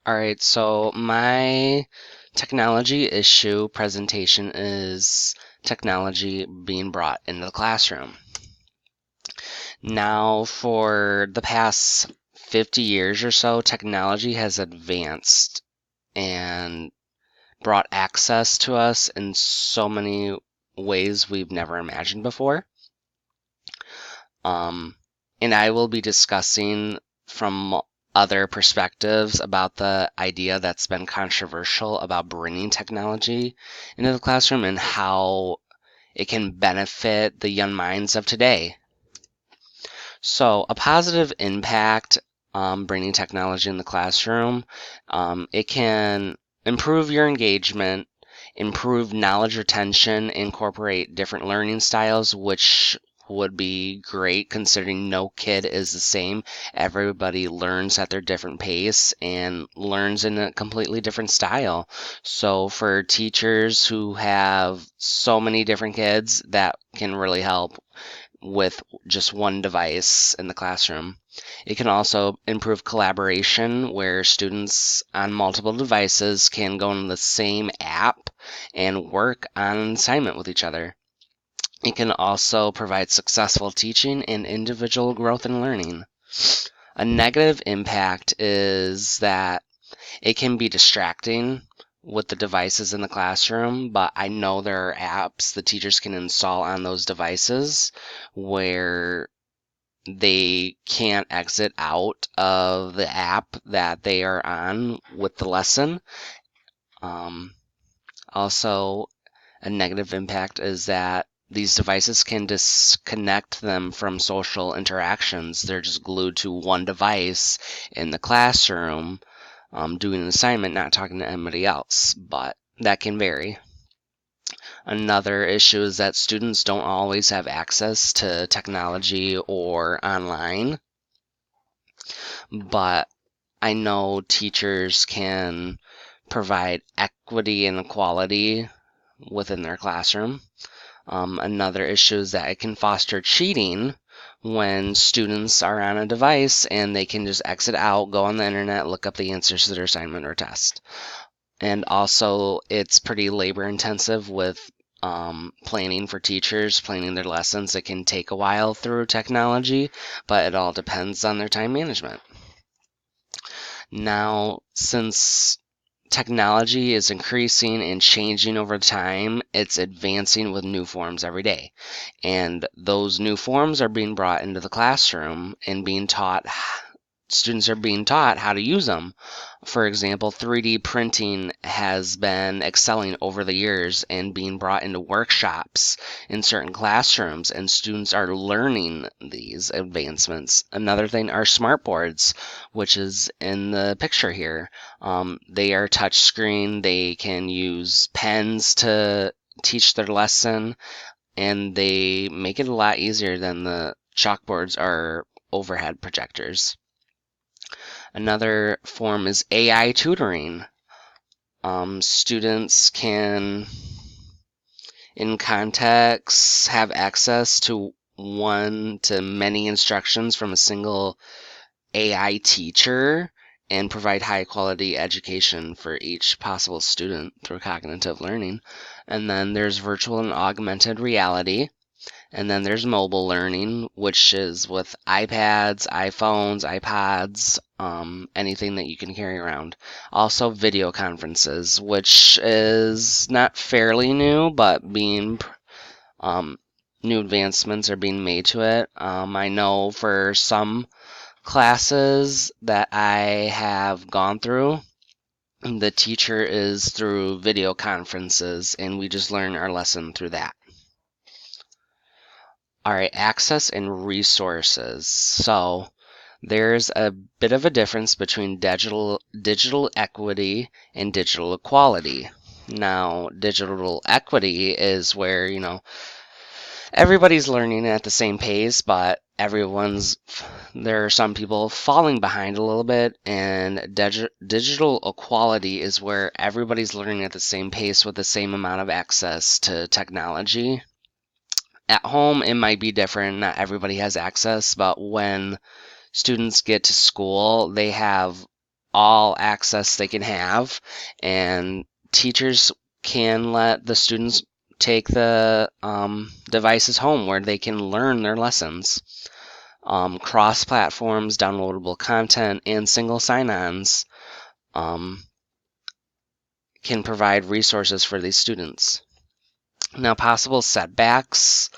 All right, so my technology issue presentation is technology being brought into the classroom. Now, for the past 50 years or so, technology has advanced and brought access to us in so many ways we've never imagined before. Um, and I will be discussing from other perspectives about the idea that's been controversial about bringing technology into the classroom and how it can benefit the young minds of today. So, a positive impact bringing technology in the classroom, it can improve your engagement, improve knowledge retention, incorporate different learning styles, which would be great considering no kid is the same. Everybody learns at their different pace and learns in a completely different style. So for teachers who have so many different kids, that can really help with just one device in the classroom. It can also improve collaboration where students on multiple devices can go in the same app and work on an assignment with each other. It can also provide successful teaching and individual growth and learning. A negative impact is that it can be distracting with the devices in the classroom, but I know there are apps the teachers can install on those devices where they can't exit out of the app that they are on with the lesson. Um, Also, a negative impact is that these devices can disconnect them from social interactions. They're just glued to one device in the classroom, doing an assignment, not talking to anybody else, but that can vary. Another issue is that students don't always have access to technology or online, but I know teachers can provide equity and equality within their classroom. Another issue is that it can foster cheating when students are on a device and they can just exit out, go on the internet, look up the answers to their assignment or test. And also, it's pretty labor intensive with planning for teachers, planning their lessons. It can take a while through technology, but it all depends on their time management. Now, since technology is increasing and changing over time, it's advancing with new forms every day. And those new forms are being brought into the classroom and being taught, students are being taught how to use them. For example, 3D printing has been excelling over the years and being brought into workshops in certain classrooms, and students are learning these advancements. Another thing are smart boards, which is in the picture here. They are touchscreen, they can use pens to teach their lesson, and they make it a lot easier than the chalkboards or overhead projectors. Another form is AI tutoring. Students can, in context, have access to one to many instructions from a single AI teacher and provide high quality education for each possible student through cognitive learning. And then there's virtual and augmented reality. And then there's mobile learning, which is with iPads, iPhones, iPods, anything that you can carry around. Also, video conferences, which is not fairly new, but um, new advancements are being made to it. I know for some classes that I have gone through, the teacher is through video conferences, and we just learn our lesson through that. All right, access and resources. So there's a bit of a difference between digital equity and digital equality. Now, digital equity is where, everybody's learning at the same pace, but there are some people falling behind a little bit, and digital equality is where everybody's learning at the same pace with the same amount of access to technology. At home, it might be different. Not everybody has access, but when students get to school, they have all access they can have, and teachers can let the students take the devices home where they can learn their lessons. Cross platforms, downloadable content, and single sign-ons can provide resources for these students. Now, possible setbacks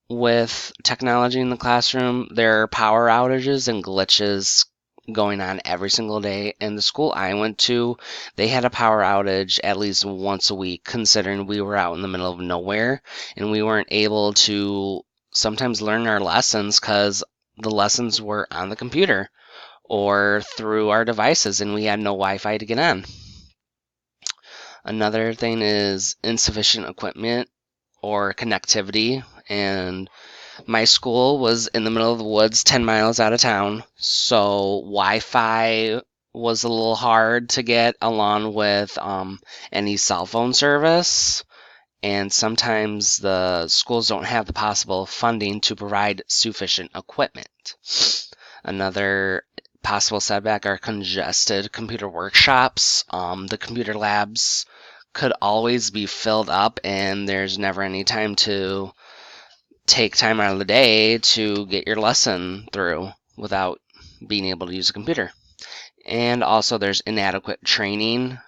with technology in the classroom, there are power outages and glitches going on every single day. And the school I went to, they had a power outage at least once a week, considering we were out in the middle of nowhere and we weren't able to sometimes learn our lessons because the lessons were on the computer or through our devices and we had no Wi-Fi to get on. Another thing is insufficient equipment or connectivity, and my school was in the middle of the woods 10 miles out of town, so Wi-Fi was a little hard to get along with any cell phone service, and sometimes the schools don't have the possible funding to provide sufficient equipment. Another possible setback are congested computer workshops. The computer labs could always be filled up, and there's never any time to take time out of the day to get your lesson through without being able to use a computer. And also, there's inadequate training.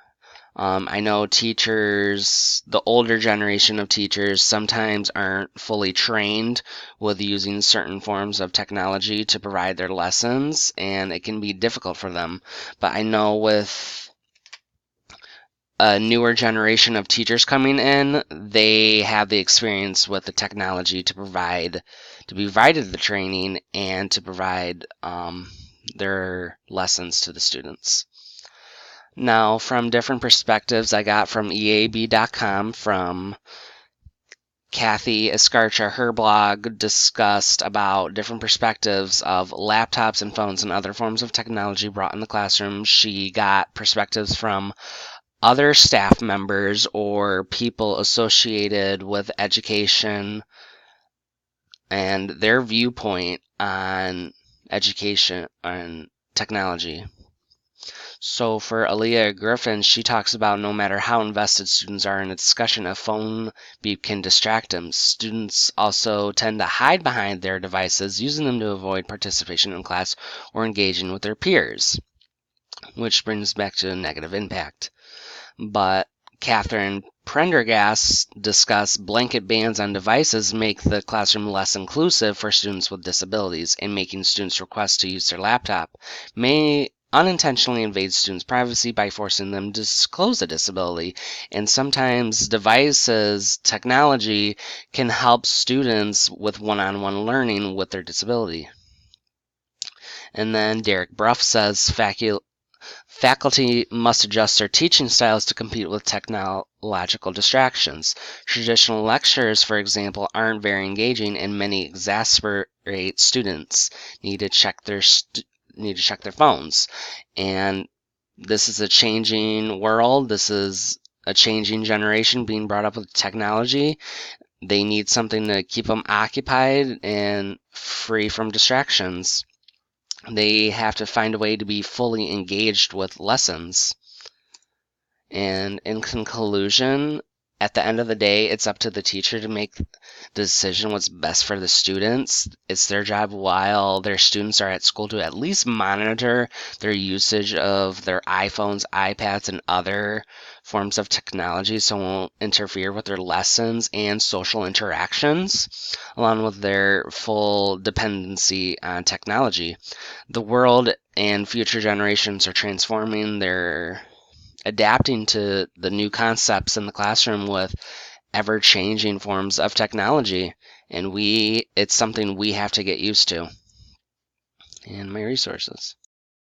I know teachers, the older generation of teachers, sometimes aren't fully trained with using certain forms of technology to provide their lessons, and it can be difficult for them. But I know with a newer generation of teachers coming in, they have the experience with the technology to be provided the training and to provide their lessons to the students. Now, from different perspectives I got from EAB.com, from Kathy Escarcha, her blog discussed about different perspectives of laptops and phones and other forms of technology brought in the classroom. She got perspectives from other staff members or people associated with education and their viewpoint on education and technology. So for Aaliyah Griffin, she talks about no matter how invested students are in a discussion, a phone beep can distract them. Students also tend to hide behind their devices, using them to avoid participation in class or engaging with their peers, which brings back to a negative impact. But Catherine Prendergast discussed blanket bans on devices make the classroom less inclusive for students with disabilities, and making students request to use their laptop may unintentionally invade students' privacy by forcing them to disclose a disability. And sometimes devices, technology, can help students with one-on-one learning with their disability. And then Derek Bruff says faculty must adjust their teaching styles to compete with technological distractions. Traditional lectures, for example, aren't very engaging, and many exasperate students need to check their phones. And this is a changing world. This is a changing generation being brought up with technology. They need something to keep them occupied and free from distractions. They have to find a way to be fully engaged with lessons. And in conclusion, at the end of the day, it's up to the teacher to make the decision what's best for the students. It's their job while their students are at school to at least monitor their usage of their iPhones, iPads, and other forms of technology so it won't interfere with their lessons and social interactions, along with their full dependency on technology. The world and future generations are transforming. They're adapting to the new concepts in the classroom with ever-changing forms of technology, and it's something we have to get used to. And my resources.